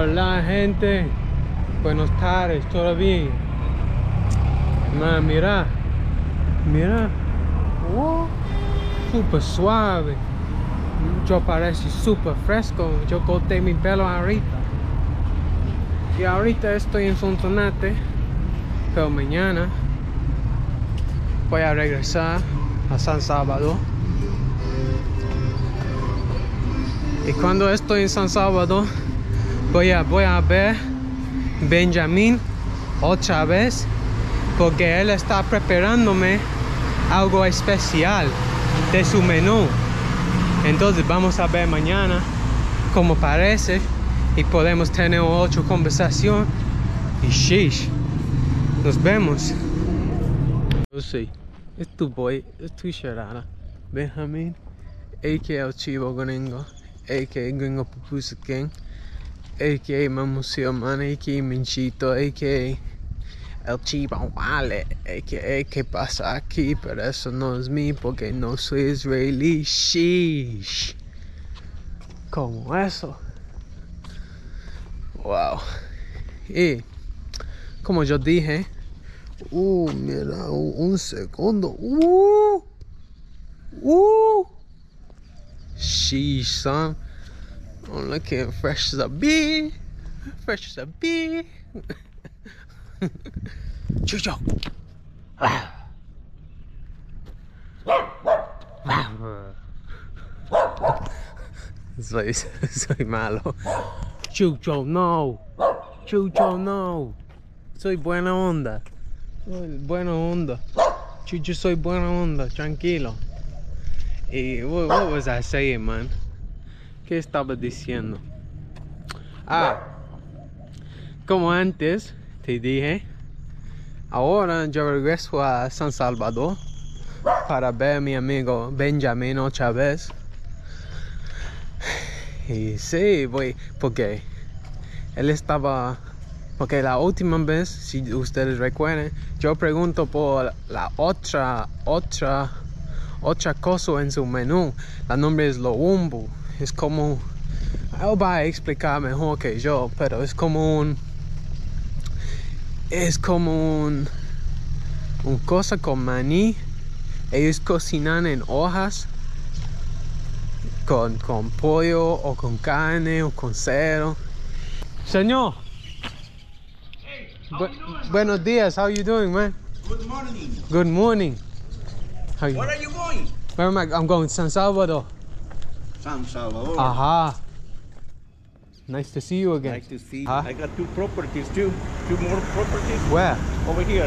Hola gente, buenas tardes, ¿todo bien? Man, mira, oh, súper suave. Yo parece súper fresco. Yo corté mi pelo ahorita. Y ahorita estoy en Sonsonate, pero mañana voy a regresar a San Salvador. Y cuando estoy en San Salvador voy a ver Benjamín otra vez, porque él está preparándome algo especial de su menú. Entonces vamos a ver mañana cómo parece y podemos tener otra conversación. Y sheesh, nos vemos. Yo sí, es tu boy, es tu Cherada, Benjamín, a.k.a. el Chivo Gringo, a.k.a. Gringo Pupusa King, a.k.a. Mamusio Man, a.k.a. Minchito, a.k.a. El Chivo Wale, a.k.a. ¿Qué pasa aquí? Pero eso no es mí porque no soy israelí. Sheesh. ¿Cómo eso? Wow. Y como yo dije, mira, un segundo. Sheesh, son. I'm looking fresh as a bee. Fresh as a bee. Chucho. Soy malo. Chucho, no. Chucho, no. Soy buena onda. Soy buena onda. Chucho, soy buena onda. Tranquilo. Y what was I saying, man? ¿Qué estaba diciendo? Como antes te dije, ahora yo regreso a San Salvador para ver a mi amigo Benjamín otra vez. Y sí, voy, porque él estaba, porque la última vez, si ustedes recuerdan, yo pregunto por la otra cosa en su menú. El nombre es lo umbu. Es como, él va a explicar mejor que yo, pero es como un cosa con maní. Ellos cocinan en hojas con pollo o con carne o con cerdo. Señor. Hey, Buenos días. How you doing, man? good morning. Good morning. How you? Where are you going? Where am I? I'm going to San Salvador. San Salvador. Aha. Nice to see you again. Nice to see you. I got two properties too. Two more properties. Where? Over here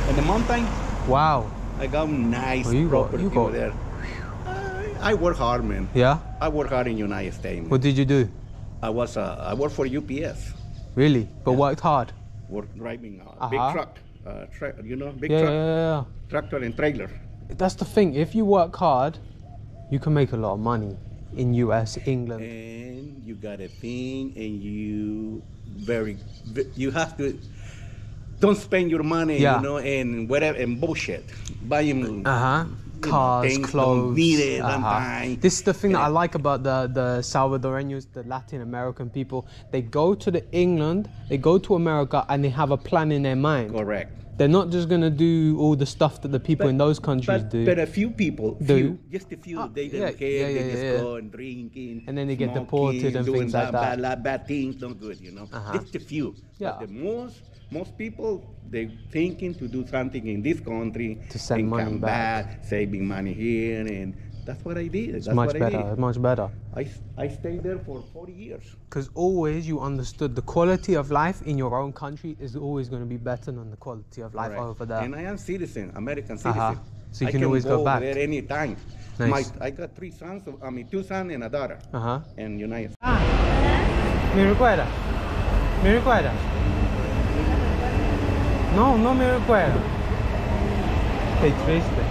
in the mountain. Wow. I got nice you property got over there. I work hard, man. Yeah? I work hard in United States. Man. What did you do? I worked for UPS. Really? But Yeah. worked hard? Work driving a big truck. Big Yeah, truck. yeah. Tractor and trailer. That's the thing. If you work hard, you can make a lot of money in US, England. And you got a thing, and you have to don't spend your money, Yeah. you know, and whatever and bullshit. Buying Cars, things clothes. don't need it sometimes. This is the thing that I like about the Salvadoreños, the Latin American people. They go to England, they go to America, and they have a plan in their mind. Correct. They're not just gonna do all the stuff that the people in those countries do. But a few people, just a few, they don't care. They just go and drinking, and then they get smoking, deported and doing things like that. Bad things, not good, you know. Just a few. Yeah. But the most people, they thinking to do something in this country To send and money come back. saving money here, and that's what I did. It's much better. It's much better. I stayed there for 40 years. Because always you understood the quality of life in your own country is always going to be better than the quality of life over there. And I am citizen, American citizen. So you can always go back there anytime. Nice. I got two sons and a daughter. And United States. ¿Me recuerda? ¿Me recuerda? No, no me recuerda. Qué triste.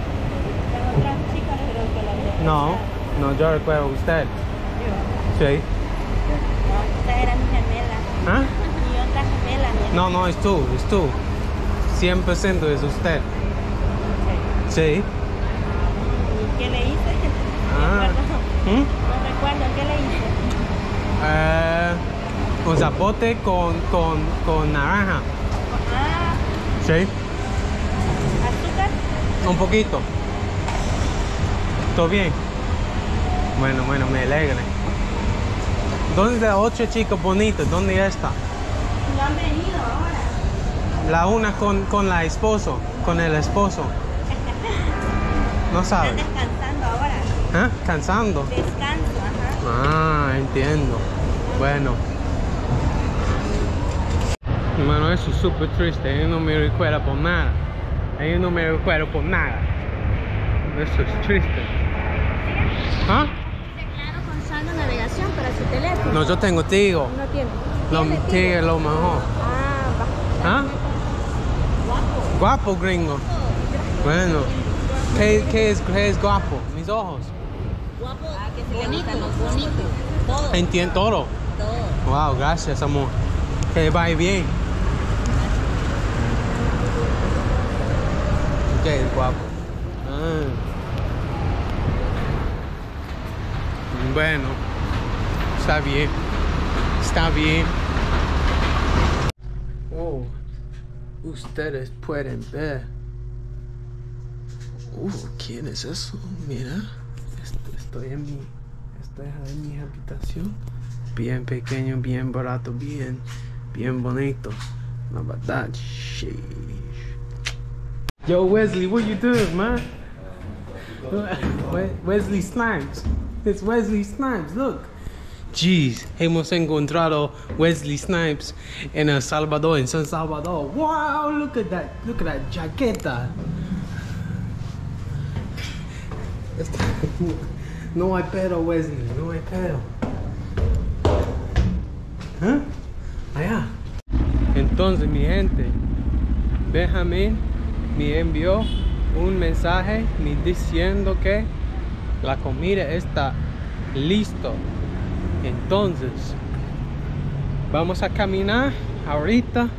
No, yo recuerdo a usted. Sí. Esta era mi gemela. ¿Ah? Mi otra gemela. No, es tú. 100% es usted. Sí. ¿Qué le hice? No recuerdo. ¿Qué le hice? Con zapote con naranja. Ah, Sí. azúcar. Un poquito. ¿Todo bien? Bueno, me alegra. ¿Dónde están 8 chicos bonitos? ¿Dónde ya está? No han venido ahora. La una con la esposo, con el esposo. No sabe. Están descansando ahora. ¿Ah? ¿Cansando? Descanso, ajá. Ah, entiendo. Bueno. Hermano, eso es súper triste. Yo no me recuerdo por nada. Yo no me recuerdo por nada. Eso es triste. ¿Ah? Claro, con saldo de navegación para su teléfono. No, yo tengo Tigo. No tiene. Lo Tigo es lo mejor. Ah, va. ¿Ah? Guapo gringo. Bueno. ¿Qué es guapo? Mis ojos. Guapo, que se bonito, bonito. Todo. Entiendo todo. Todo. Wow, gracias amor. Que vaya bien. ¿Qué es guapo? Ah. Bueno, está bien. Está bien. Oh, ustedes pueden ver. ¿Quién es eso? Mira, estoy en mi habitación. Bien pequeño, bien barato, bien bonito. La verdad, sheesh. Yo, Wesley, what you doing, man? Wesley Snipes. It's Wesley Snipes, look. Jeez, hemos encontrado Wesley Snipes en El Salvador, en San Salvador. Wow, look at that jaqueta. No hay pedo, Wesley, no hay pedo. ¿Ah? Allá. Entonces, mi gente, Benjamín me envió un mensaje me diciendo que la comida está listo. Entonces, vamos a caminar ahorita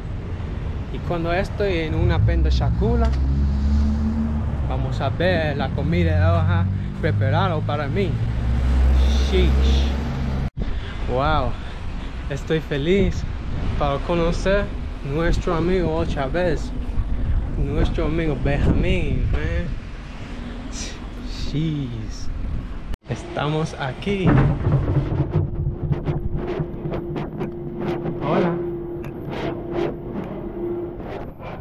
y cuando estoy en una penda chacula, vamos a ver la comida preparada para mí. Sheesh. Wow. Estoy feliz para conocer nuestro amigo otra vez. Nuestro amigo Benjamín, man. Jeez. Estamos aquí. Hola.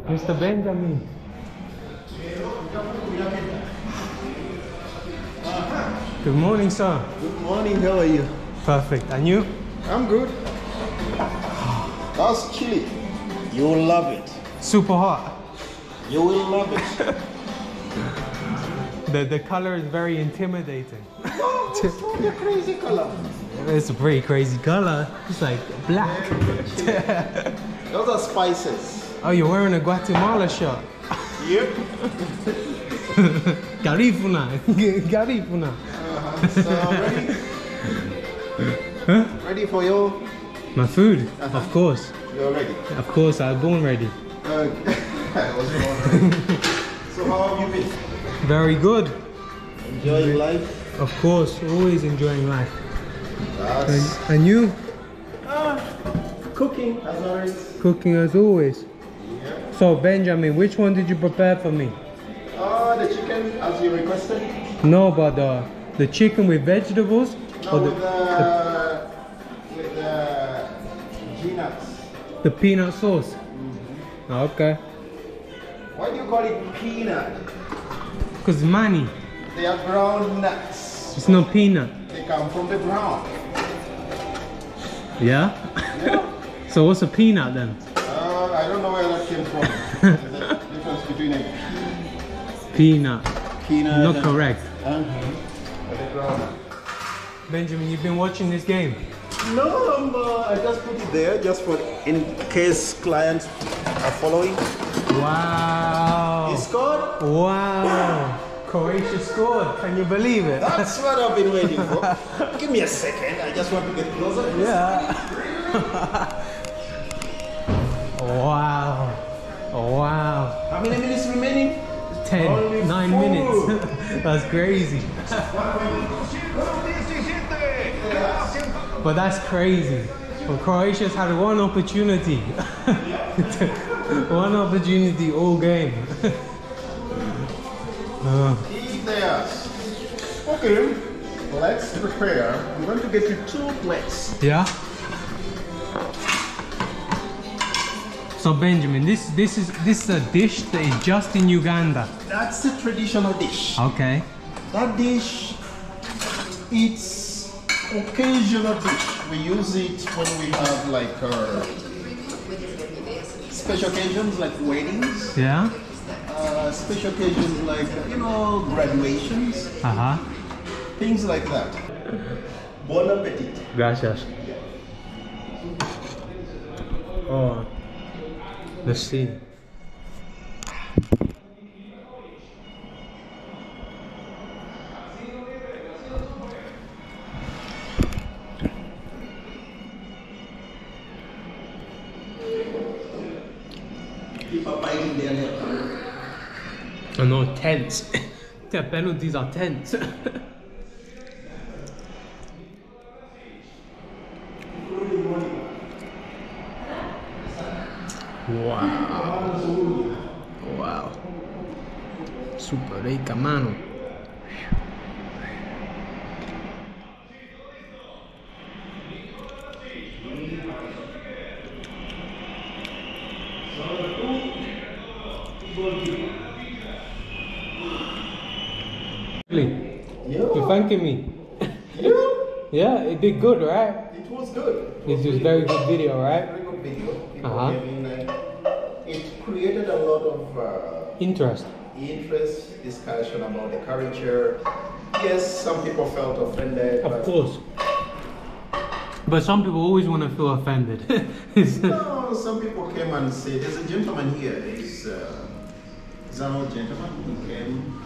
Mr. Benjamin. Good morning, sir. Good morning, how are you? Perfect. And you? I'm good. That's chili. You will love it. Super hot. You will love it. The color is very intimidating. No, it's not a crazy color. It's a pretty crazy color. It's like black. Those are spices. Oh, you're wearing a Guatemala shirt. Yep. Garifuna. Garifuna. So ready? Huh? Ready for your? My food, of course. You're ready. Of course, I was born ready. I was born ready. So how have you been? Very good. Enjoying life? Of course, always enjoying life. That's And you? cooking as always. Cooking as always. Yeah. So Benjamin, which one did you prepare for me? The chicken as you requested. No, but the chicken with vegetables? No, Or with the peanuts. the peanut sauce? Okay. Why do you call it peanut? Because money. They are brown nuts. It's no peanut. They come from the ground. Yeah? Yeah. So what's a peanut then? I don't know where that came from. There's a difference between a Peanut. peanut Not and correct. the ground. Benjamin, you've been watching this game? No, I just put it there just for in case clients are following. Wow. He scored. Wow. Croatia scored. Can you believe it? That's what I've been waiting for. Give me a second. I just want to get closer. Yeah. Wow. Wow. How many minutes remaining? 10, 9 minutes. That's crazy. But that's crazy. Well, Croatia's had one opportunity. One opportunity all game. There. Okay, let's prepare. I'm going to get you 2 plates. Yeah. So Benjamin, this is a dish that is just in Uganda. That's a traditional dish. Okay. That dish, it's occasional dish. We use it when we have like special occasions like weddings. Yeah. Special occasions like, you know, graduations. Things like that. Bon appetit. Gracias. Oh, let's see. I know, tense. The penalties are tense. Wow. Wow. Super rica, mano. You're thanking me. Yeah, it did good, right? It was good. It was very good video, right? Very good video. It created a lot of interest, discussion about the culture. Yes, some people felt offended. Of course. But some people always want to feel offended. No, some people came and said, there's a gentleman here. He's an old gentleman. He came.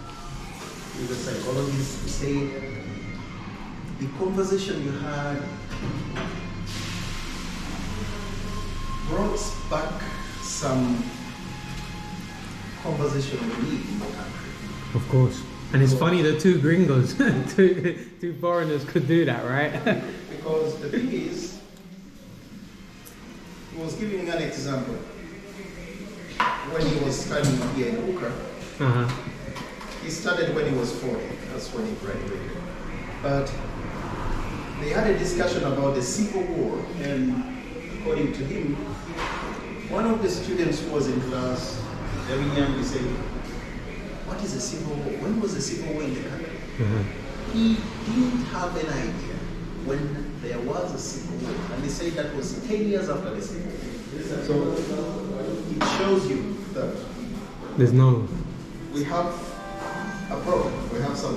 He's a psychologist. He said, the conversation you had brought back some conversation we need in the country. Of course. And it's funny that 2 gringos, two foreigners could do that, right? Because the thing is, he was giving an example. When he was studying here in Uka, he started when he was 40. That's when he graduated. But they had a discussion about the Civil War, and according to him, one of the students who was in class, very young, he said, what is a Civil War? When was the Civil War in the country? He didn't have an idea when there was a Civil War. And they said that was 10 years after the Civil War. So it shows you that there's no... we have a problem, we have some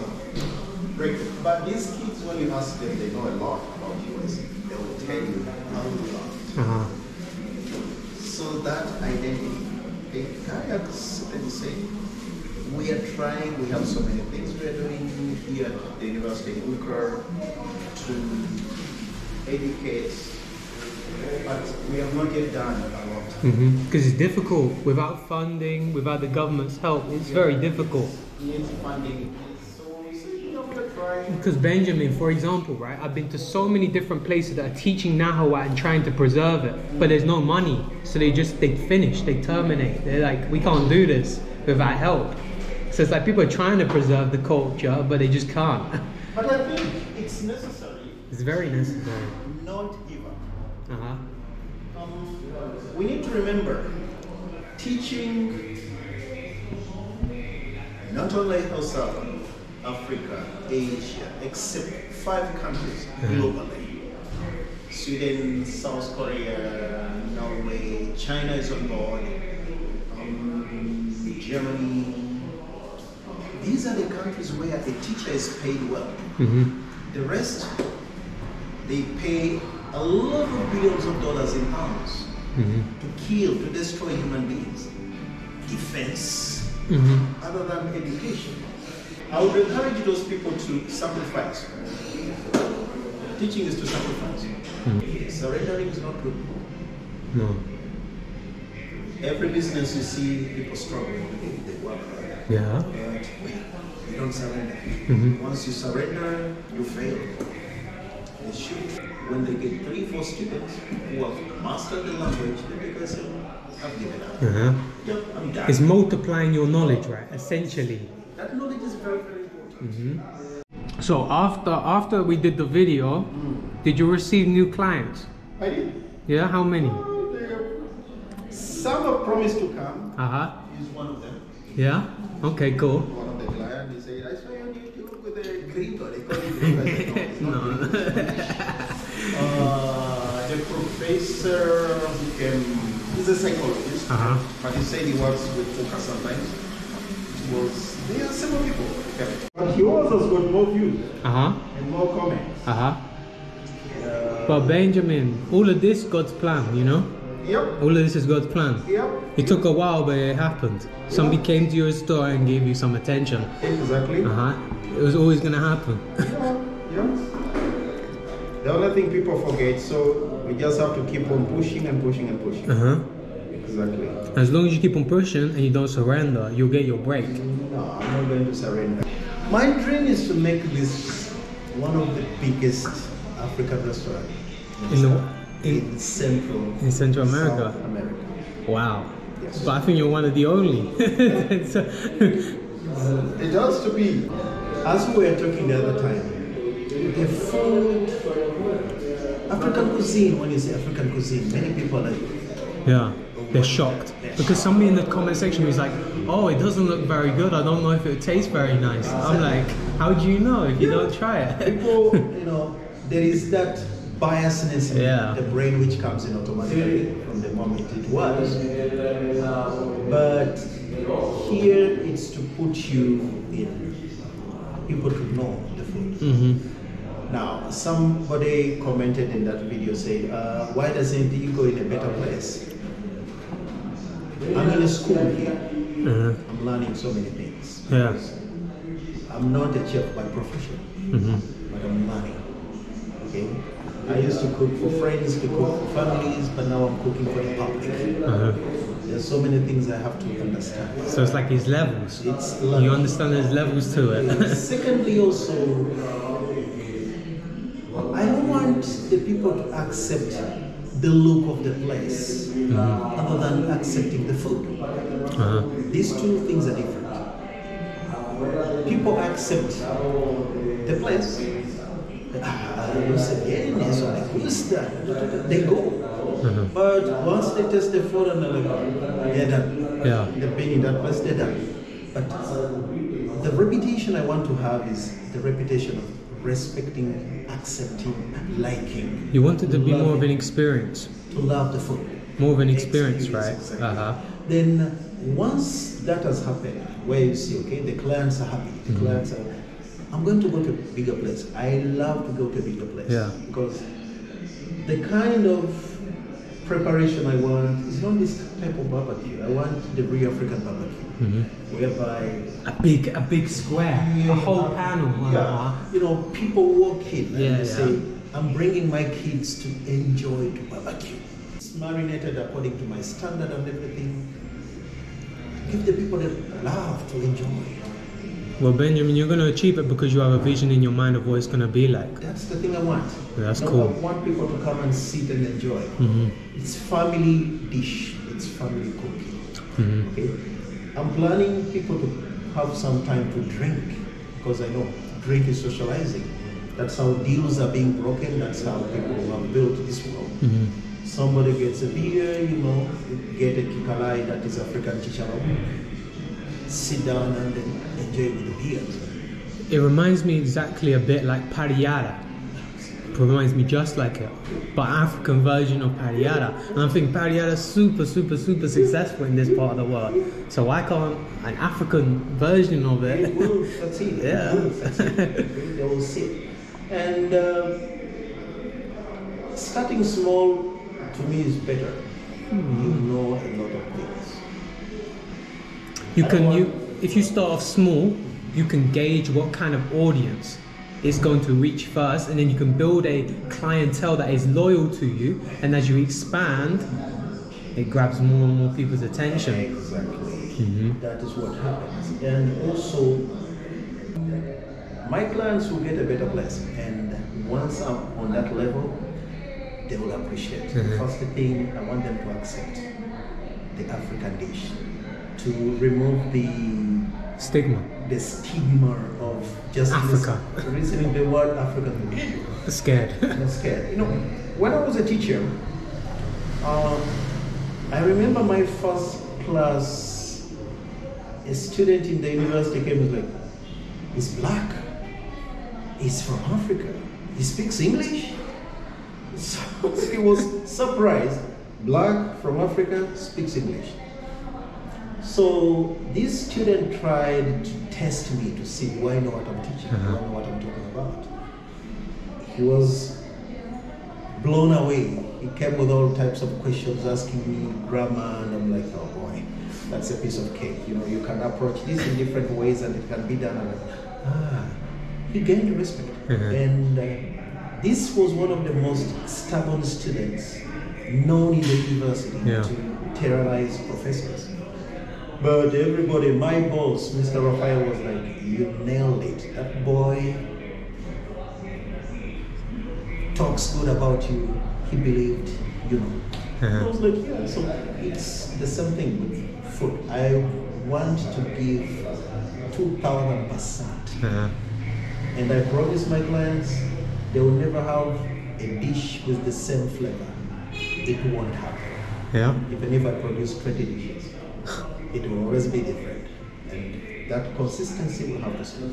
breakthrough. But these kids, when you ask them, they know a lot about US. They will tell you a lot. So that identity, the guy had said, we are trying, we have so many things we are doing here at the University of Uka to educate, but we have not yet done a lot. Because it's difficult, without funding, without the government's help, it's very difficult. Needs funding. Because Benjamin, for example, right, I've been to so many different places that are teaching Nahuatl and trying to preserve it, but there's no money, so they finish, they terminate. They're like, we can't do this without help. So it's like people are trying to preserve the culture, but they just can't. But I think it's necessary. It's very necessary. Not give up. We need to remember, teaching not only El Salvador, Africa, Asia, except 5 countries globally. Sweden, South Korea, Norway, China is on board, Germany. These are the countries where a teacher is paid well. The rest, they pay a lot of billions of dollars in pounds to kill, to destroy human beings. Defense, other than education. I would encourage those people to sacrifice. Teaching is to sacrifice. Surrendering is not good. No. Every business you see, people struggling, they work hard. Yeah. But you don't surrender. Once you surrender, you fail. It should. when they get 3-4 students who have mastered the language, they can say, I've given up. Yep, I'm done. It's multiplying your knowledge, right? Essentially. That knowledge is very, very important. So after we did the video, did you receive new clients? I did. Yeah, how many? Some have promised to come. He's one of them. Yeah? Okay, cool. One of the clients, he said, I saw you on YouTube with a grito. They call it grito. No. The professor he's a psychologist, but he said he works with focus sometimes. There are several people. But he also has got more views and more comments. But Benjamin, all of this God's plan, you know? Yep. All of this is God's plan. Yep. It took a while, but it happened. Somebody came to your store and gave you some attention. Exactly. It was always gonna happen. Yeah. The only thing people forget, so we just have to keep on pushing and pushing and pushing. Exactly. As long as you keep on pushing and you don't surrender, you'll get your break. No, I'm not going to surrender. My dream is to make this one of the biggest African restaurants in Central America. South America. Wow. Yes. But I think you're one of the only. It has to be. As we were talking the other time, the food, African cuisine, when you say African cuisine, many people are like, they're shocked. Because somebody in the comment section was like, oh, it doesn't look very good, I don't know if it tastes very nice. I'm like, how do you know if you don't try it? People, you know, there is that biasness in the brain which comes in automatically from the moment it was. But here it's to put you in, people to know the food. Now, somebody commented in that video saying, why doesn't he go in a better place? I'm in a school here. I'm learning so many things. I'm not a chef by profession, but I'm learning. Okay? I used to cook for friends, to cook for families, but now I'm cooking for the public. There's so many things I have to understand. So it's like these levels. It's you understand there's levels to it. Secondly, also, I don't want the people to accept the look of the place other than accepting the food. These two things are different. People accept the place. They go. But once they taste the food and they're done. They've been in that place, they're done. But the reputation I want to have is the reputation of respecting, accepting, and liking. You want it to be more of an experience. To love the food. More of an experience, right? Then once that has happened, where you see, okay, the clients are happy, the clients are, I'm going to go to a bigger place. I love to go to a bigger place. Because the kind of preparation I want is not this type of barbecue. I want the real African barbecue, whereby a big square, a whole panel. You know, people walk in and they say, I'm bringing my kids to enjoy the barbecue. It's marinated according to my standard and everything. Give the people that love to enjoy. Well, Benjamin, you're going to achieve it because you have a vision in your mind of what it's going to be like. That's the thing I want. That's cool. I want people to come and sit and enjoy. It's family dish. It's family cooking. Okay? I'm planning people to have some time to drink, because I know drink is socializing. That's how deals are being broken. That's how people have built this world. Somebody gets a beer, you know, get a kikalai that is African chicharron. Sit down and then enjoy with the beer. It reminds me exactly a bit like pariada. It reminds me just like it, but African version of pariada. And I think pariada is super successful in this part of the world. So why can't an African version of it? It will succeed. Yeah. They will see. And starting small to me is better. You know a lot of things. If you start off small, you can gauge what kind of audience is going to reach first, and then you can build a clientele that is loyal to you, and as you expand, it grabs more and more people's attention. Exactly. That is what happens. And also, my clients will get a better place, and once I'm on that level, they will appreciate. The first thing, I want them to accept the African dish, to remove the stigma of just Africa. Listening the word Africa. Scared. I'm scared. You know, when I was a teacher, I remember my first class, a student in the university came and was like, he's black, he's from Africa, he speaks English. So he was surprised, black from Africa, speaks English. So this student tried to test me to see, do I know what I'm teaching, do I know what I'm talking about? He was blown away. He came with all types of questions, asking me grammar, and I'm like, oh boy, that's a piece of cake. You know, you can approach this in different ways and it can be done. And he gained respect. And this was one of the most stubborn students known in the university to terrorize professors. But everybody, my boss, Mr. Raphael, was like, you nailed it. That boy talks good about you. He believed, you know. I was like, yeah, so it's the same thing with food. I want to give 2,000%. And I promise my clients, they will never have a dish with the same flavor. It won't happen. Yeah. Even if I produce 20 dishes, it will always be different. And that consistency will have to stay.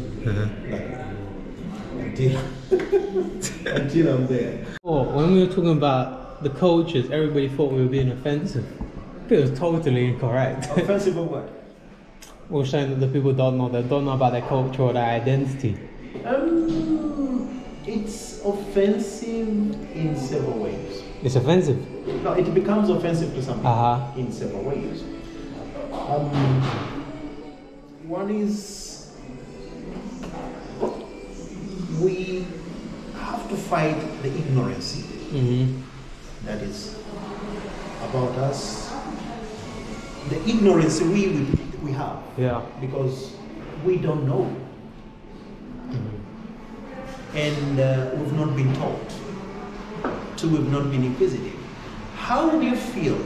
Until I'm there. Oh, when we were talking about the cultures, everybody thought we were being offensive. It was totally incorrect. Offensive of what? We're saying that the people don't know about their culture or their identity. It's offensive in several ways. It's offensive? No, it becomes offensive to some people in several ways. One is, we have to fight the ignorance that is about us. The ignorance we have. Yeah. Because we don't know. And we've not been taught. Two, we've not been inquisitive. How would you feel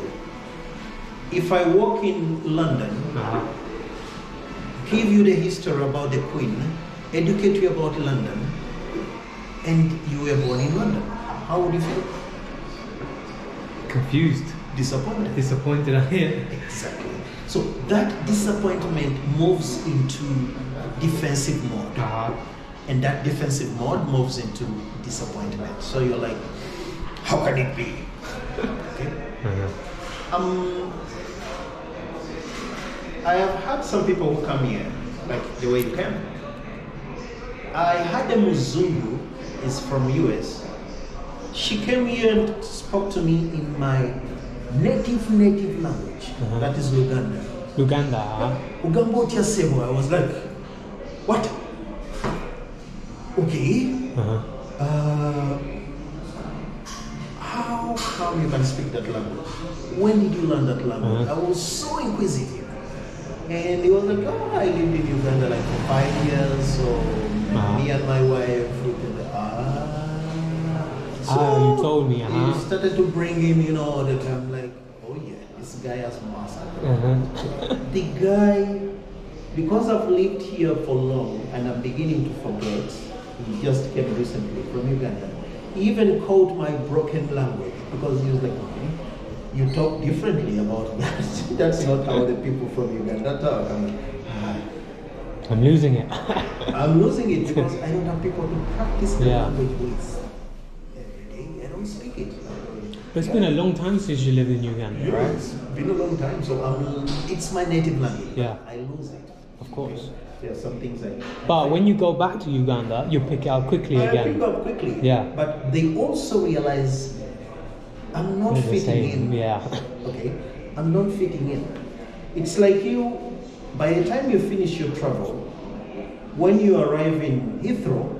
if I walk in London, give you the history about the Queen, educate you about London, and you were born in London? How would you feel? Confused. Disappointed. Disappointed, I hear. Exactly. So that disappointment moves into defensive mode. And that defensive mode moves into disappointment. So you're like, how can it be? Okay. I have had some people who come here, like the way you came. I had a Muzungu, is from US. She came here and spoke to me in my native language. That is Luganda. Ugambo Tiasebo. I was like, what? Okay. How come you can speak that language? When did you learn that language? I was so inquisitive. And he was like, oh, I lived in Uganda like for 5 years, so me and my wife, so you told me, you started to bring him, you know, all the time, like, oh yeah, this guy has mastered. The guy, because I've lived here for long and I'm beginning to forget, he just came recently from Uganda. He even called my broken language because he was like, okay, you talk differently about that. That's not how the people from Uganda talk. I'm like, I'm losing it. I'm losing it because I don't have people to practice the language with every day. I don't speak it. But it's been a long time since you lived in Uganda, right? It's been a long time, so it's my native language. Yeah. I lose it. Of course. There are some things But when you go back to Uganda, you pick it up quickly again. I pick up quickly. Yeah. But they also realize I'm not fitting in. Yeah. Okay? I'm not fitting in. It's like you, by the time you finish your travel, when you arrive in Heathrow,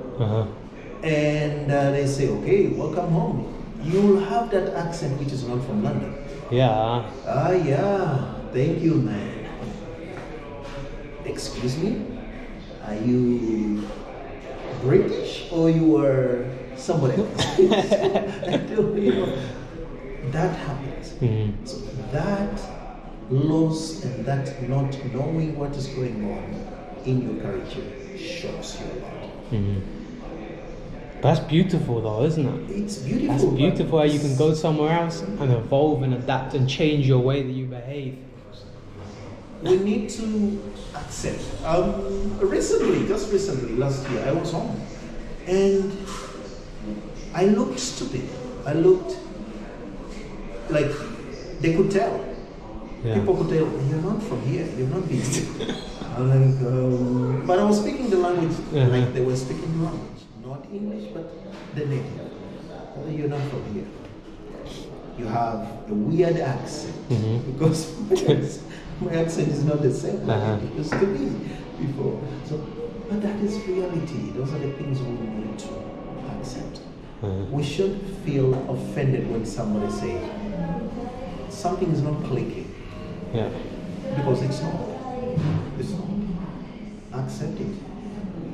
and they say, okay, welcome home, you will have that accent which is not from London. Yeah. Yeah. Thank you, man. Excuse me? Are you British or you are somebody else. Until, you know, that happens. So that loss and that not knowing what is going on in your culture shocks you a lot. That's beautiful though, isn't it? It's beautiful. That's beautiful how you can go somewhere else and evolve and adapt and change your way that you behave. We need to accept. Just recently, last year, I was home and I looked stupid. I looked like they could tell. Yeah. People could tell, you're not from here, you've not been here. I'm like, but I was speaking the language like they were speaking the language. Not English, but the native. You're not from here. You have a weird accent because my accent is not the same like it used to be before. So, but that is reality. Those are the things we need to accept. We shouldn't feel offended when somebody says something is not clicking. Yeah. Because it's not. It's not. Accept it.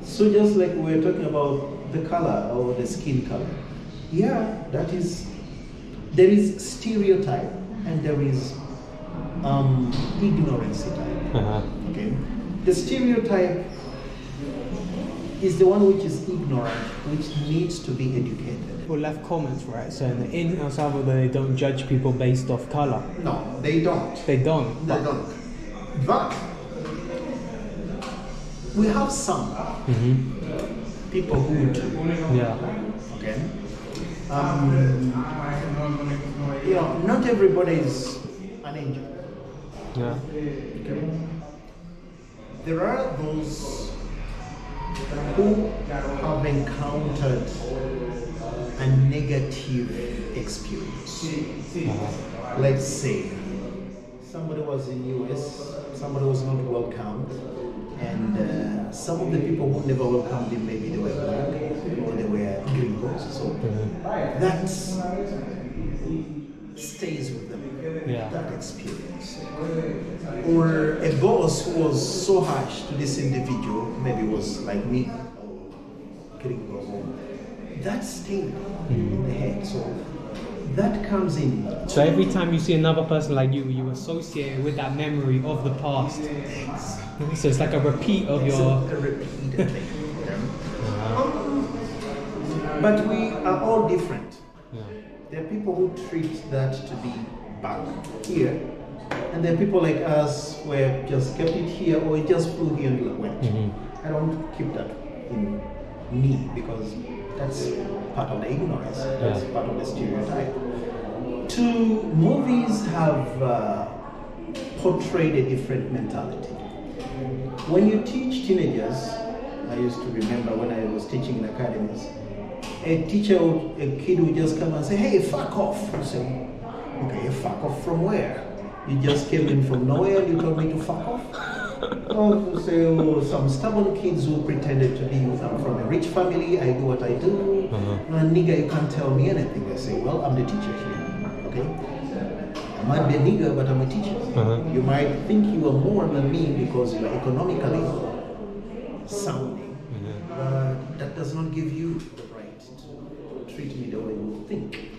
So just like we were talking about the color or the skin color. Yeah, that is, there is stereotype and there is ignorance type. Okay. The stereotype is the one which is ignorant, which needs to be educated. People left comments, right, saying that in El Salvador they don't judge people based off color. No, they don't. They don't. They don't. But we have some people who do. Yeah. Okay. You know, not everybody is an angel. Yeah. Okay. There are those who have encountered a negative experience. Let's say somebody was in US, somebody was not welcomed, and some of the people who never welcomed him, maybe they were black or they were gringos. So that stays with them, that experience. Or a boss who was so harsh to this individual, maybe it was like me, or gringo, that stayed in the head. So that comes in. So every time you see another person like you associate it with that memory of the past. So it's like a repeat of your... A repeated thing. But we are all different. Yeah. There are people who treat that to be back here, and there are people like us where just kept it here or it just flew here and went. I don't keep that in me because that's part of the ignorance, that's part of the stereotype. Two movies have portrayed a different mentality. When you teach teenagers, I used to remember when I was teaching in academies, a kid would just come and say, hey, fuck off. You say, okay, fuck off from where? You just came in from nowhere and you told me to fuck off? Or you say, oh, some stubborn kids who pretended to be, I'm from a rich family, I do what I do, nigga, you can't tell me anything. I say, well, I'm the teacher here, okay? I might be a nigger, but I'm a teacher. You might think you are more than me because you are economically sounding, but that does not give you the right to treat me the way you think.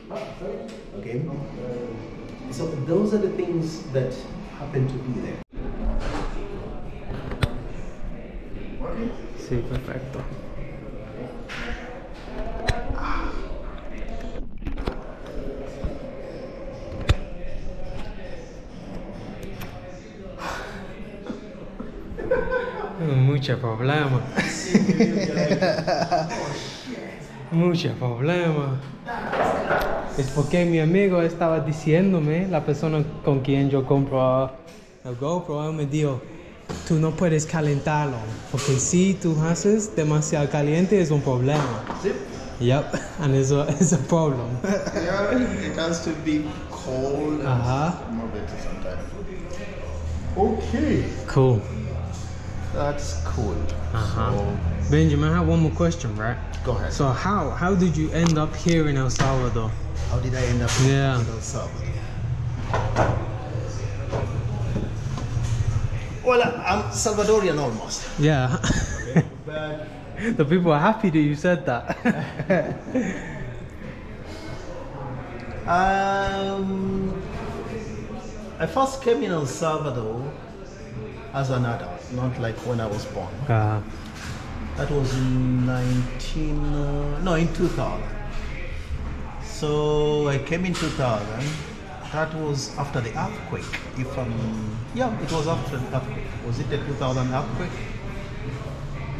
Okay? So those are the things that happen to be there. Sí, perfecto. Mucho problema. Mucho problema. Es porque mi amigo estaba diciéndome, la persona con quien yo compro el GoPro, él me dijo, tú no puedes calentarlo, porque si tú haces demasiado caliente es un problema. Sí. Yep, and it's a problem. Yeah, it has to be cold and more better sometimes. Okay. Cool. That's cool. So, Benjamin, I have one more question, right? go ahead. So how did you end up here in El Salvador? How did I end up in El Salvador? Well, I'm Salvadorian almost. Yeah. But The people are happy that you said that. I first came in El Salvador as an adult, not like when I was born. That was in 2000. So I came in 2000. That was after the earthquake. It was after the earthquake. Was it the 2000 earthquake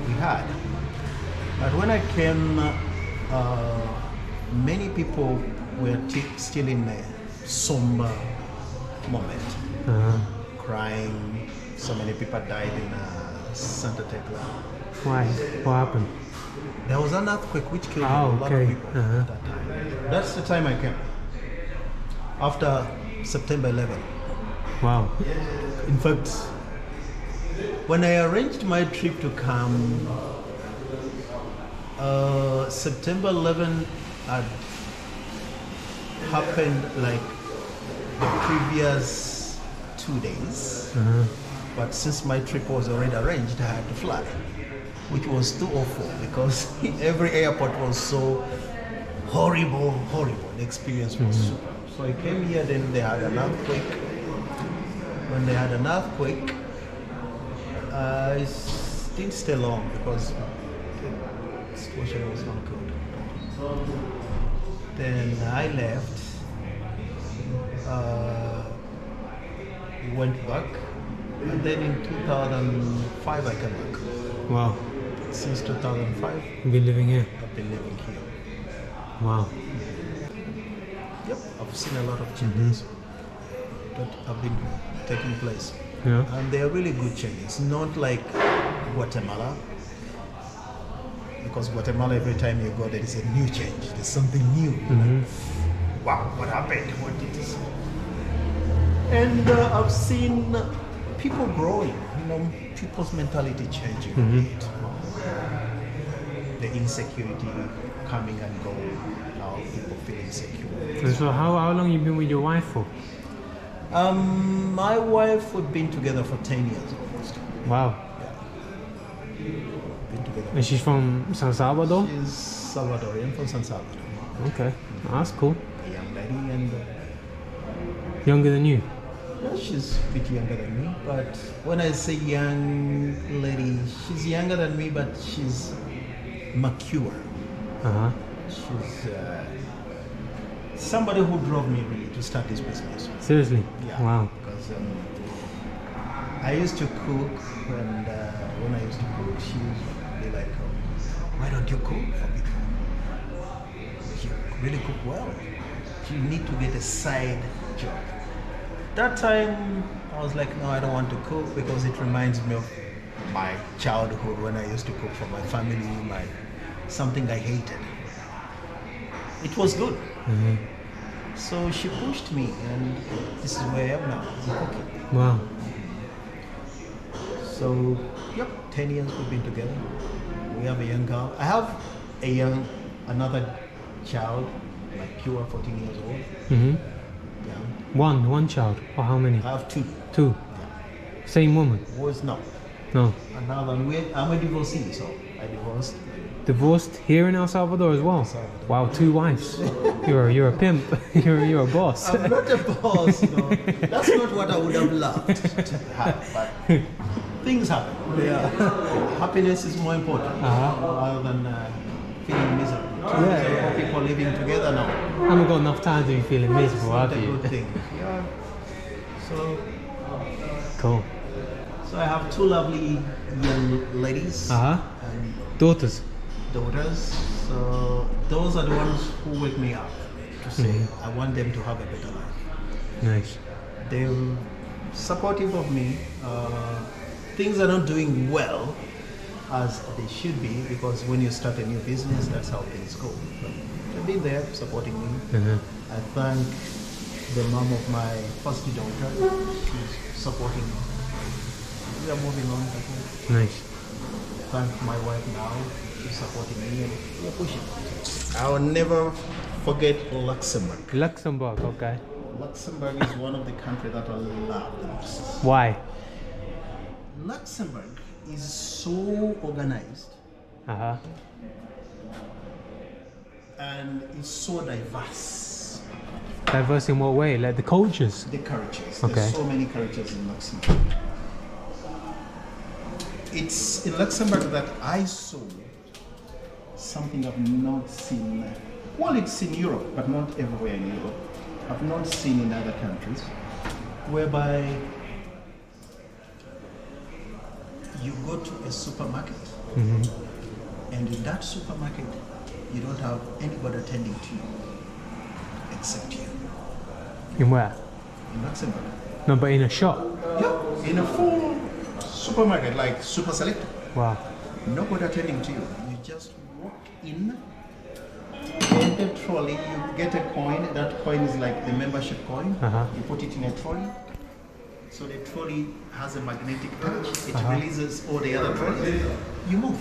we had? But when I came, many people were still in a somber moment, crying. So many people died in Santa Tecla. Why? What happened? There was an earthquake which killed a lot of people at that time. That's the time I came. After September 11. Wow. In fact, when I arranged my trip to come, September 11 had happened like the previous 2 days. But since my trip was already arranged, I had to fly, which was too awful because every airport was so horrible. The experience was super. So I came here, then they had an earthquake. When they had an earthquake, I didn't stay long because the situation was not good. Then I left, went back, and then in 2005 I came back. Wow. Since 2005, You've been living here? I've been living here. Wow. Yep, I've seen a lot of changes that have been taking place. Yeah. And they are really good changes, not like Guatemala. Because Guatemala, every time you go, there is a new change. There's something new. Like, wow, what happened? What did this? And I've seen people growing, people's mentality changing. The insecurity coming and going, now people feel insecure. And so how long you been with your wife for? My wife, we've been together for 10 years almost. Wow. Been together. And she's from San Salvador? She's Salvadorian from San Salvador. Okay, that's cool. A young lady and Younger than you? yeah, she's a bit younger than me. But when I say young lady, she's younger than me, but she's mature. She's somebody who drove me really to start this business. Seriously? Yeah. Wow. Because I used to cook, and when I used to cook, she used to be like, "Why don't you cook for people? You really cook well. You need to get a side job." That time, I was like, "No, I don't want to cook because it reminds me of my childhood when I used to cook for my family, something I hated." It was good. So she pushed me, and this is where I am now, cooking. Wow. So, yep, 10 years we've been together. We have a young girl. I have another child, like pure 14 years old. Yeah. One child, or how many? I have two. Two. Yeah. Same woman? Was no. No. Another. I'm a divorcee, so I divorced. Divorced here in El Salvador as well? Salvador. Wow, 2 wives. You're a pimp. you're a boss. I'm not a boss, That's not what I would have loved to have, but things happen. Yeah. Happiness is more important rather than feeling miserable. Yeah. People living together now. I haven't got enough time to be feeling miserable, have That's a you? good thing. Yeah. So Cool. So I have 2 lovely young ladies and Daughters? daughters. So those are the ones who wake me up to say I want them to have a better life. Nice. They're supportive of me. Things are not doing well as they should be, because when you start a new business, that's how things go. But they've been there supporting me. I thank the mom of my first daughter who's supporting me. We are moving on. Nice. Thank my wife now, who's supporting me, and we are pushing. I will never forget Luxembourg. Luxembourg, okay. Luxembourg is one of the countries that I love the most. Why? Luxembourg is so organized. And it's so diverse. Diverse in what way? Like the cultures? The cultures. Okay. There's so many cultures in Luxembourg. It's in Luxembourg that I saw something I've not seen. Well, it's in Europe, but not everywhere in Europe. I've not seen in other countries, whereby you go to a supermarket, and in that supermarket, you don't have anybody attending to you except you. In where? In Luxembourg. No, but in a shop? Yeah, in a full supermarket, like Super Select. Wow. Nobody attending to you. You just walk in, get a trolley, you get a coin. That coin is like the membership coin. You put it in a trolley. So the trolley has a magnetic touch. It releases all the other trolleys. You move.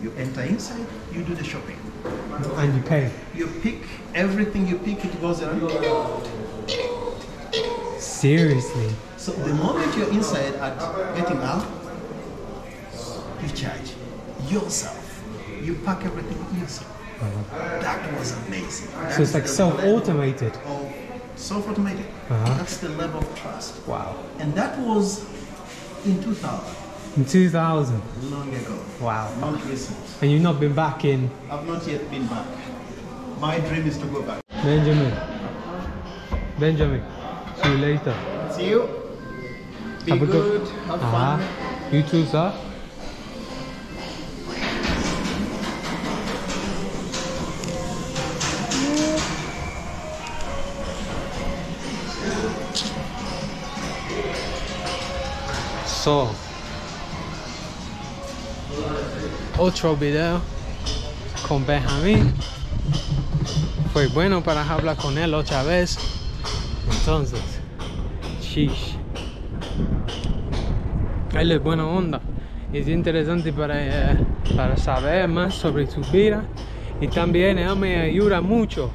You enter inside, you do the shopping. And you pay? You pick everything you pick, it goes around. Seriously? So the moment you're inside at getting out, you charge yourself. You pack everything yourself. That was amazing. So it's like self-automated? Oh, self-automated. That's the level of trust. Wow. And that was in 2000. In 2000? Long ago. Wow. Not recent. And you've not been back in? I've not yet been back. My dream is to go back. Benjamin, see you later. See you. Be Have a good. Have fun. You too, sir. So, otro video con Benjamín. Fue bueno para hablar con él otra vez. Entonces, sheesh. Él es buena onda. Es interesante para saber más sobre su vida. Y también él me ayuda mucho.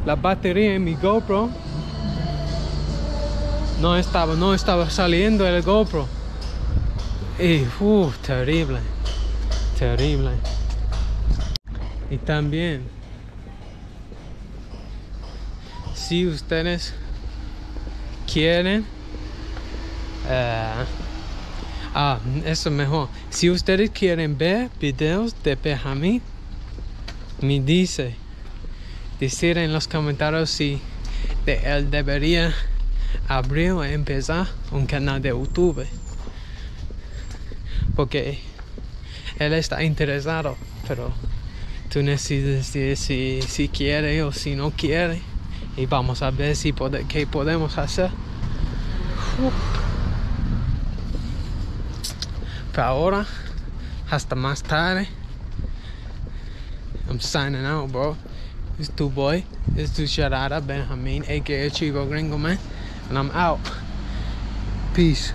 La batería en mi GoPro no estaba saliendo el GoPro. Y terrible. Terrible. Y también, si ustedes quieren, eso es mejor. Si ustedes quieren ver videos de Benjamín, me decir en los comentarios si él debería abrir o empezar un canal de YouTube, porque él está interesado, pero tú necesitas decir si quiere o si no quiere, y vamos a ver qué podemos hacer. Pero ahora, hasta más tarde. I'm signing out, bro. It's tu boy. It's tu Cherada Benjamin, aka Chivo Gringo Man, and I'm out. Peace.